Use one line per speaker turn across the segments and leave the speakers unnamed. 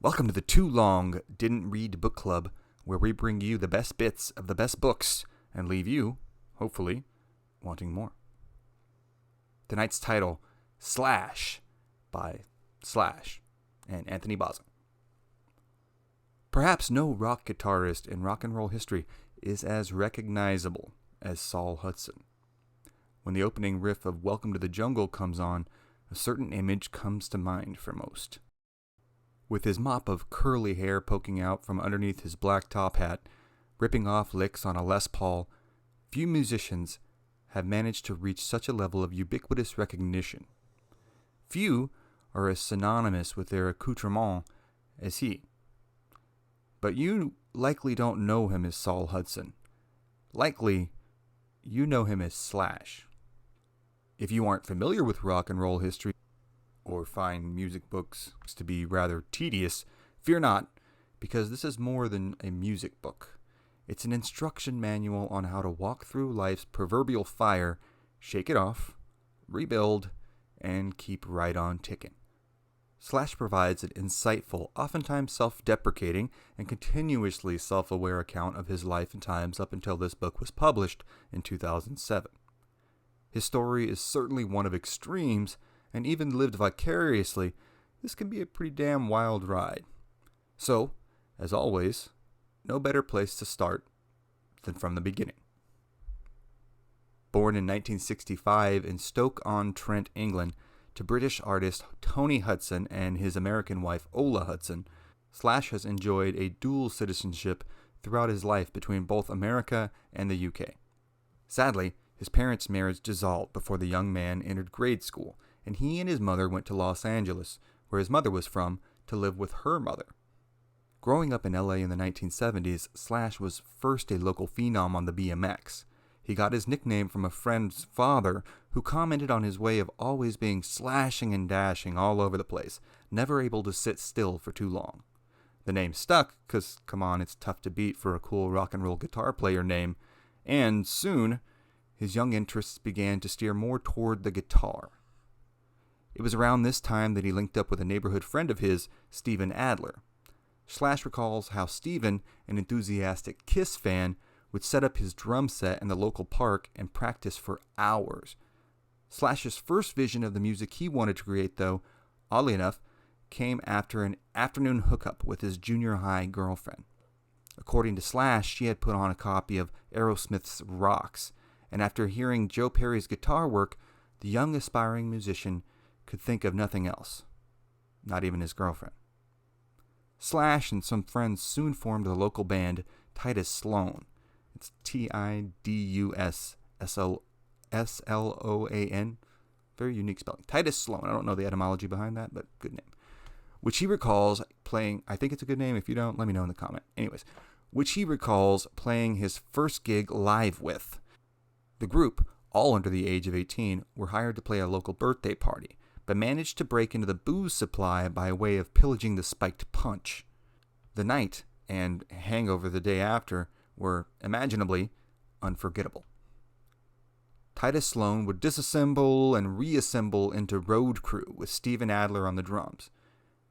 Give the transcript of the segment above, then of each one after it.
Welcome to the Too Long Didn't Read Book Club, where we bring you the best bits of the best books and leave you, hopefully, wanting more. Tonight's title, Slash, by Slash and Anthony Bozza. Perhaps no rock guitarist in rock and roll history is as recognizable as Saul Hudson. When the opening riff of Welcome to the Jungle comes on, a certain image comes to mind for most. With his mop of curly hair poking out from underneath his black top hat, ripping off licks on a Les Paul, few musicians have managed to reach such a level of ubiquitous recognition. Few are as synonymous with their accoutrement as he. But you likely don't know him as Saul Hudson. Likely, you know him as Slash. If you aren't familiar with rock and roll history, or find music books to be rather tedious, fear not, because this is more than a music book. It's an instruction manual on how to walk through life's proverbial fire, shake it off, rebuild, and keep right on ticking. Slash provides an insightful, oftentimes self-deprecating, and continuously self-aware account of his life and times up until this book was published in 2007. His story is certainly one of extremes, and even lived vicariously, this can be a pretty damn wild ride. So, as always, no better place to start than from the beginning. Born in 1965 in Stoke-on-Trent, England, to British artist Tony Hudson and his American wife Ola Hudson, Slash has enjoyed a dual citizenship throughout his life between both America and the UK. Sadly, his parents' marriage dissolved before the young man entered grade school, and he and his mother went to Los Angeles, where his mother was from, to live with her mother. Growing up in LA in the 1970s, Slash was first a local phenom on the BMX. He got his nickname from a friend's father who commented on his way of always being slashing and dashing all over the place, never able to sit still for too long. The name stuck, because, come on, it's tough to beat for a cool rock and roll guitar player name, and soon, his young interests began to steer more toward the guitar. It was around this time that he linked up with a neighborhood friend of his, Steven Adler. Slash recalls how Steven, an enthusiastic Kiss fan, would set up his drum set in the local park and practice for hours. Slash's first vision of the music he wanted to create, though, oddly enough, came after an afternoon hookup with his junior high girlfriend. According to Slash, she had put on a copy of Aerosmith's Rocks, and after hearing Joe Perry's guitar work, the young aspiring musician could think of nothing else, not even his girlfriend. Slash and some friends soon formed the local band Titus Sloan. It's Tidussloan. Very unique spelling. Titus Sloan. I don't know the etymology behind that, but good name. Which he recalls playing, I think it's a good name. If you don't, let me know in the comment. Anyways, which he recalls playing his first gig live with. The group, all under the age of 18, were hired to play a local birthday party, but managed to break into the booze supply by way of pillaging the spiked punch. The night and hangover the day after were, imaginably, unforgettable. Titus Sloan would disassemble and reassemble into Road Crew with Steven Adler on the drums.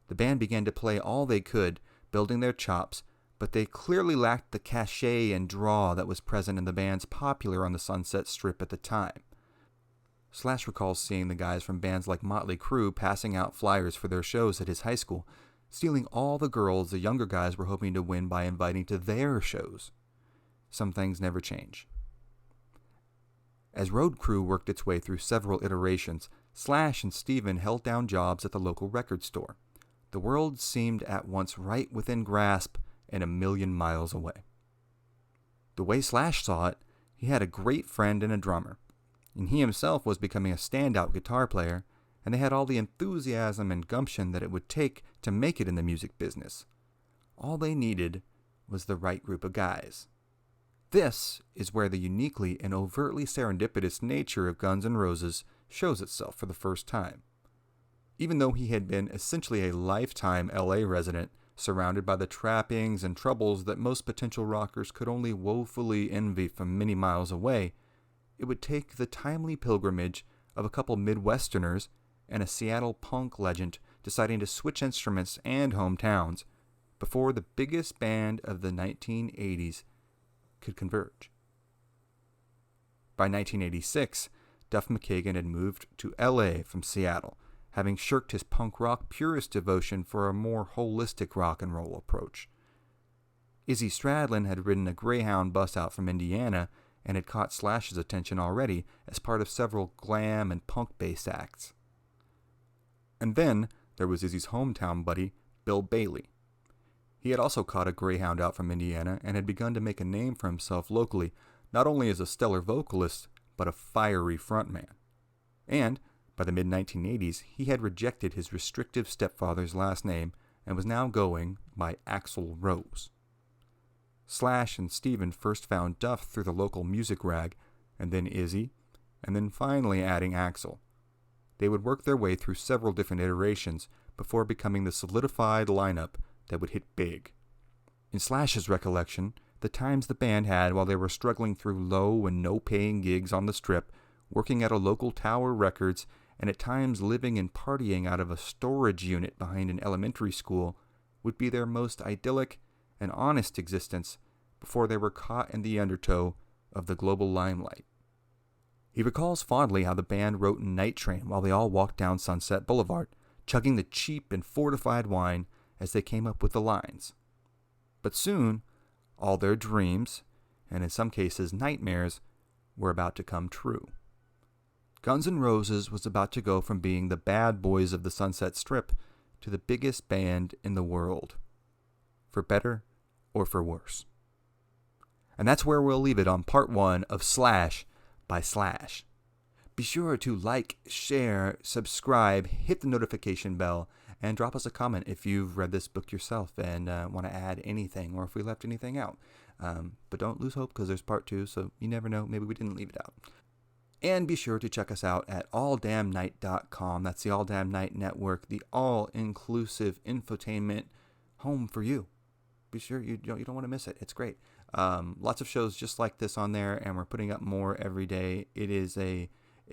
The band began to play all they could, building their chops, but they clearly lacked the cachet and draw that was present in the bands popular on the Sunset Strip at the time. Slash recalls seeing the guys from bands like Motley Crue passing out flyers for their shows at his high school, stealing all the girls the younger guys were hoping to win by inviting to their shows. Some things never change. As Road Crew worked its way through several iterations, Slash and Steven held down jobs at the local record store. The world seemed at once right within grasp and a million miles away. The way Slash saw it, he had a great friend and a drummer, and he himself was becoming a standout guitar player, and they had all the enthusiasm and gumption that it would take to make it in the music business. All they needed was the right group of guys. This is where the uniquely and overtly serendipitous nature of Guns N' Roses shows itself for the first time. Even though he had been essentially a lifetime LA resident, surrounded by the trappings and troubles that most potential rockers could only woefully envy from many miles away, it would take the timely pilgrimage of a couple Midwesterners and a Seattle punk legend deciding to switch instruments and hometowns before the biggest band of the 1980s could converge. By 1986, Duff McKagan had moved to LA from Seattle, having shirked his punk rock purist devotion for a more holistic rock and roll approach. Izzy Stradlin had ridden a Greyhound bus out from Indiana and had caught Slash's attention already as part of several glam and punk-based acts. And then there was Izzy's hometown buddy, Bill Bailey. He had also caught a Greyhound out from Indiana and had begun to make a name for himself locally, not only as a stellar vocalist, but a fiery frontman. And, by the mid-1980s, he had rejected his restrictive stepfather's last name and was now going by Axl Rose. Slash and Steven first found Duff through the local music rag, and then Izzy, and then finally adding Axl. They would work their way through several different iterations before becoming the solidified lineup that would hit big. In Slash's recollection, the times the band had while they were struggling through low and no-paying gigs on the Strip, working at a local Tower Records, and at times living and partying out of a storage unit behind an elementary school, would be their most idyllic and honest existence before they were caught in the undertow of the global limelight. He recalls fondly how the band wrote Night Train while they all walked down Sunset Boulevard, chugging the cheap and fortified wine as they came up with the lines. But soon, all their dreams, and in some cases nightmares, were about to come true. Guns N' Roses was about to go from being the bad boys of the Sunset Strip to the biggest band in the world, for better or for worse. And that's where we'll leave it on part 1 of Slash by Slash. Be sure to like, share, subscribe, hit the notification bell, and drop us a comment if you've read this book yourself and want to add anything or if we left anything out. But don't lose hope because there's part 2, so you never know, maybe we didn't leave it out. And be sure to check us out at alldamnnight.com. That's the All Damn Night Network, the all-inclusive infotainment home for you. Be sure you don't want to miss it. It's great. Lots of shows just like this on there, and we're putting up more every day. It is a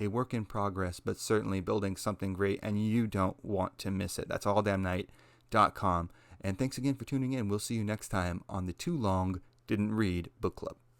work in progress, but certainly building something great, and you don't want to miss it. That's alldamnnight.com. And thanks again for tuning in. We'll see you next time on the Too Long Didn't Read Book Club.